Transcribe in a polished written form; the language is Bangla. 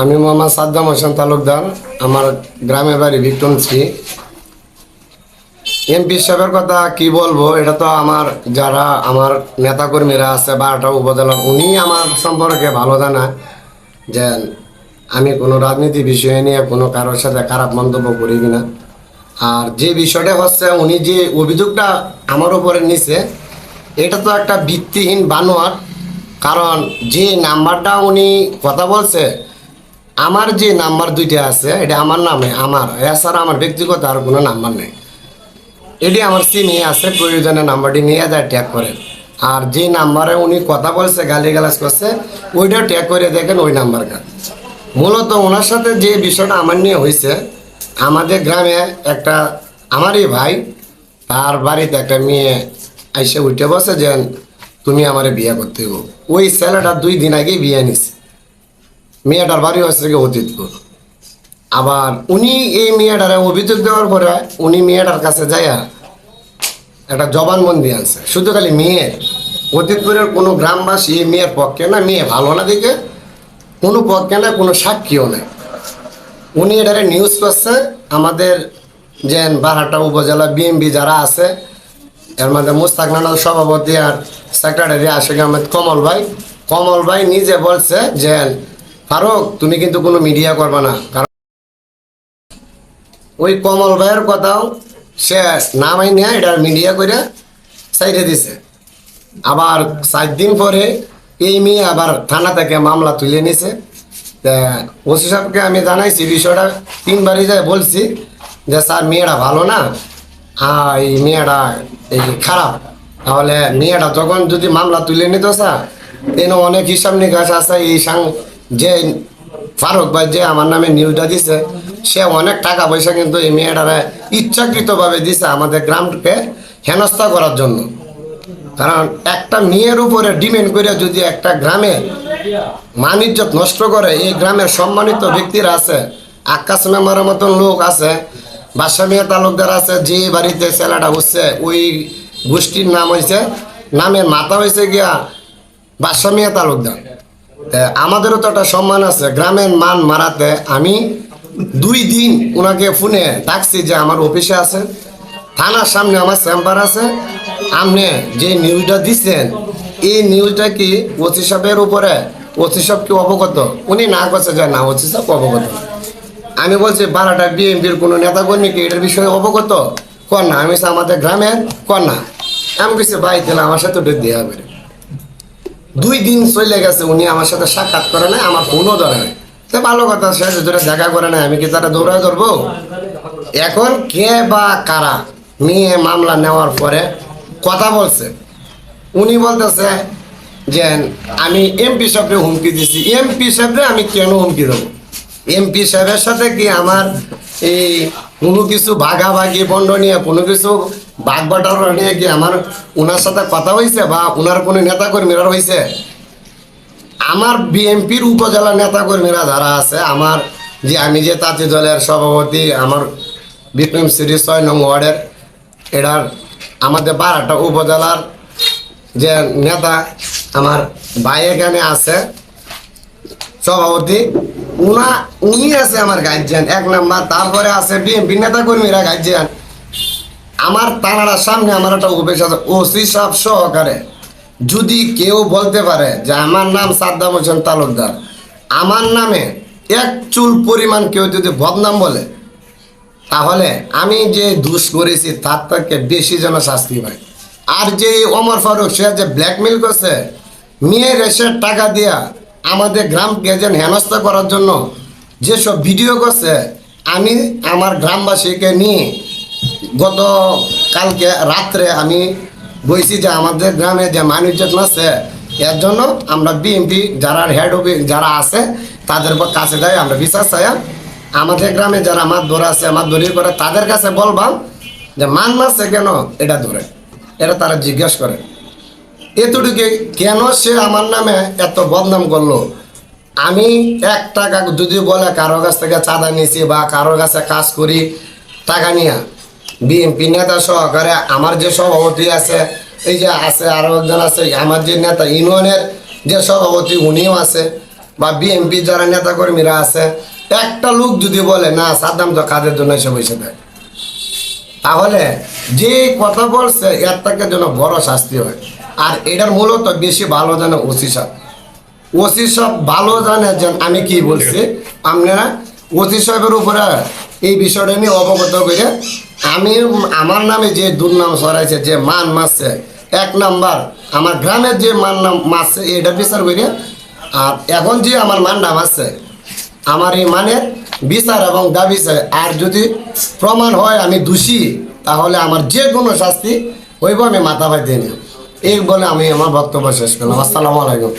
আমি মোহাম্মদ সাদ্দাম হোসেন তালুকদার। আমার গ্রামের বাড়ি ভিক্টনশ্রী। এমপি সাহেবের কথা কি বলবো, এটা তো আমার যারা আমার নেতাকর্মীরা আছে 12টা উপজেলার, উনি আমার সম্পর্কে ভালো জানা যে আমি কোনো রাজনীতি বিষয় নিয়ে কোনো কারোর সাথে খারাপ মন্তব্য করি কিনা। আর যে বিষয়টা হচ্ছে, উনি যে অভিযোগটা আমার উপরে নিছে, এটা তো একটা ভিত্তিহীন বানোয়াট। কারণ যে নাম্বারটা উনি কথা বলছে, আমার যে নাম্বার দুইটা আছে এটা আমার নামে, আমার এছাড়া আমার ব্যক্তিগত আর কোনো নাম্বার নেই। এটি আমার সিমে আছে, প্রয়োজনে নাম্বারটি নিয়ে যায় ট্যাগ করেন। আর যে নাম্বারে উনি কথা বলছে, গালিগালাজ করছে, ওইটা ট্যাগ করে দেখেন ওই নাম্বারটা। মূলত ওনার সাথে যে বিষয়টা আমার নিয়ে হয়েছে, আমাদের গ্রামে একটা আমারই ভাই, তার বাড়িতে একটা মেয়ে এসে উঠে বসে যে তুমি আমারে বিয়ে করতে হইব। ওই ছেলেটা 2 দিন আগেই বিয়ে নিছে। মেয়েটার বাড়ি হচ্ছে গিয়ে অতীতপুর। আবার উনি এই মেয়েটারে অভিযোগ দেওয়ার পরে উনি মেয়েটার কাছে যাইয়া একটা জবানবন্দি আনছে। শুধু খালি মেয়ের, অতীতপুরের কোনো গ্রামবাসী এই মেয়ের পক্ষে না, মেয়ে ভালো না দিকে কোনো পক্ষে না, কোনো সাক্ষীও নেই। উনি এটারে নিউজ করছে। আমাদের যে 12টা উপজেলা বিএমপি যারা আছে, এর মধ্যে মুস্তাক নানার সভাপতি আর সেক্রেটারি আশিক আহমেদ কমল ভাই নিজে বলছে যে ফারুক, তুমি কিন্তু কোনো মিডিয়া করবে না। কারণ ওই কমল ভাইয়ের কথাও সে নামাই নিয়ে এটা মিডিয়া করে সাইডে দিছে। আবার 4 দিন পরে এই মেয়ে আবার থানা থেকে মামলা তুলে নিছে। ওসি সাহেবকে আমি জানাইছি বিষয়টা, 3বারই যায় বলছি যে স্যার মেয়েটা ভালো না, এই মেয়েটা এই খারাপ। তাহলে মেয়েটা যখন যদি মামলা তুলে নিত স্যার, এনে অনেক হিসাব নিকাশ আছে। এই যে ফারুক ভাই যে আমার নামে নিউজটা দিছে, সে অনেক টাকা পয়সা কিন্তু এই মেয়েটারে ইচ্ছাকৃতভাবে দিছে আমাদের গ্রামকে হেনস্থা করার জন্য। কারণ একটা মেয়ের উপরে ডিমেন্ড করে যদি একটা গ্রামে মান ইজ্জত নষ্ট করে, এই গ্রামের সম্মানিত ব্যক্তিরা আছে, আকাশ মেম্বারের মতন লোক আছে, বাদশা মিয়া তালুকদার আছে, যে বাড়িতে ছেলেটা বসছে ওই গোষ্ঠীর নাম হয়েছে, নামের মাথা হয়েছে গিয়া বাদশা মিয়া তালুকদার। আমাদেরও তো একটা সম্মান আছে গ্রামের মান মারাতে। আমি 2 দিন ওনাকে ফোনে ডাকছি যে আমার অফিসে আছে, থানার সামনে আমার চেম্বার আছে, আপনি যে নিউজটা দিচ্ছেন এই নিউজটা কি ওসি সাহেবের উপরে, ওসি সাহেব কি অবগত? উনি না করছে যে না, ওসি সাহেব অবগত। আমি বলছি 12টা বিএনপির কোনো নেতাকর্মী কি এটার বিষয়ে অবগত? কর না। আমি আমাদের গ্রামের কর না। আমি কিছু ভাই তাহলে আমার সাথে ওটা দেওয়া হবে। 2 দিন চলে গেছে, উনি আমার সাথে সাক্ষাৎ করে নাই, আমার ফোনও ধরে নাই। তো ভালো কথা, সে ধরে দেখা করে নাই, আমি কি তারা দৌড়ায় ধরবো? এখন কে বা কারা নিয়ে মামলা নেওয়ার পরে কথা বলছে, উনি বলতেছে যে আমি এমপি সাহেবকে হুমকি দিছি। এমপি সাহেবরে আমি কেন হুমকি দেবো? এমপি সাহেবের সাথে কি আমার এই কোনো কিছু ভাগাভাগি বন্ড নিয়ে, কোনো কিছু ভাগ বাটার নিয়ে কি আমার ওনার সাথে কথা হয়েছে বা ওনার কোনো নেতাকর্মীরা হয়েছে? আমার বিএনপির উপজেলা নেতাকর্মীরা যারা আছে, আমার যে আমি যে তাঁতি দলের সভাপতি, আমার বিক্রম সিটি 6 নং ওয়ার্ডের, এটার আমাদের 12টা উপজেলার যে নেতা আমার ভাই এখানে আছে সভাপতি, উনি আছে আমার গার্জিয়ান 1 নাম্বার। তারপরে আছে বিএনপি নেতাকর্মীরা গার্জিয়ান। আমার তানার সামনে আমার একটা অফিস আছে, ওসি সাহেব সহকারে যদি কেউ বলতে পারে যে আমার নাম সাদ্দাম হোসেন তালুকদার, আমার নামে 1 চুল পরিমাণ কেউ যদি বদনাম বলে, তাহলে আমি যে দোষ করেছি তার থেকে বেশি যেন শাস্তি পাই। আর যে ওমর ফারুক, সে যে ব্ল্যাকমেল করছে, মেয়ের এসে টাকা দিয়া আমাদের গ্রামকে যেন হেনস্থা করার জন্য যেসব ভিডিও করছে, আমি আমার গ্রামবাসীকে নিয়ে গত কালকে রাত্রে আমি বলছি যে আমাদের গ্রামে যে মানুষজন আছে, এর জন্য আমরা বিএনপি যারা হেড অফিস যারা আছে তাদের কাছে যাই, আমরা বিশ্বাস চাই। আমাদের গ্রামে যারা মাছ ধরা আছে, মাছ ধরি করে, তাদের কাছে বলবাম যে মান মারছে কেন এটা ধরে, এটা তারা জিজ্ঞেস করে। এতটুকু কেন সে আমার নামে এত বদনাম করলো? আমি 1 টাকা যদি বলে কারো কাছ থেকে চাঁদা নিয়েছি বা কারোর কাছে কাজ করি টাকা নিয়ে, বিএনপি নেতা সহকারে আমার যে সভাপতি আছে, এই যে আছে আরো একজন আছে, আমার যে নেতা ইউনিয়নের যে সভাপতি উনিও আছে, বা বিএনপি যারা নেতা কর্মীরা আছে, একটা লোক যদি বলে না সাদ্দাম তো কাদের জন্য এসে বসে দেয়, তাহলে যে কথা বলছে এর থেকে যেন বড় শাস্তি হয়। আর এটার মূলত বেশি ভালো জানে ওসি সাহেব। ওসি সাহেব ভালো জানে যে আমি কি বলছি। আপনারা ওসি সাহেবের উপরে এই বিষয়টা নিয়ে অবগত করে আমি আমার নামে যে দুর্নাম ছড়াইছে, যে মান মারছে, 1 নাম্বার আমার গ্রামের যে মান নাম মারছে এটা বিচার করে, আর এখন যে আমার মানটা মারছে আমার এই মানের বিচার এবং দাবি চাই। আর যদি প্রমাণ হয় আমি দোষী, তাহলে আমার যে কোনো শাস্তি হইব, আমি মাথা ভাই দিই। এই বলে আমি আমার বক্তব্য শেষ করলাম। আসসালামু আলাইকুম।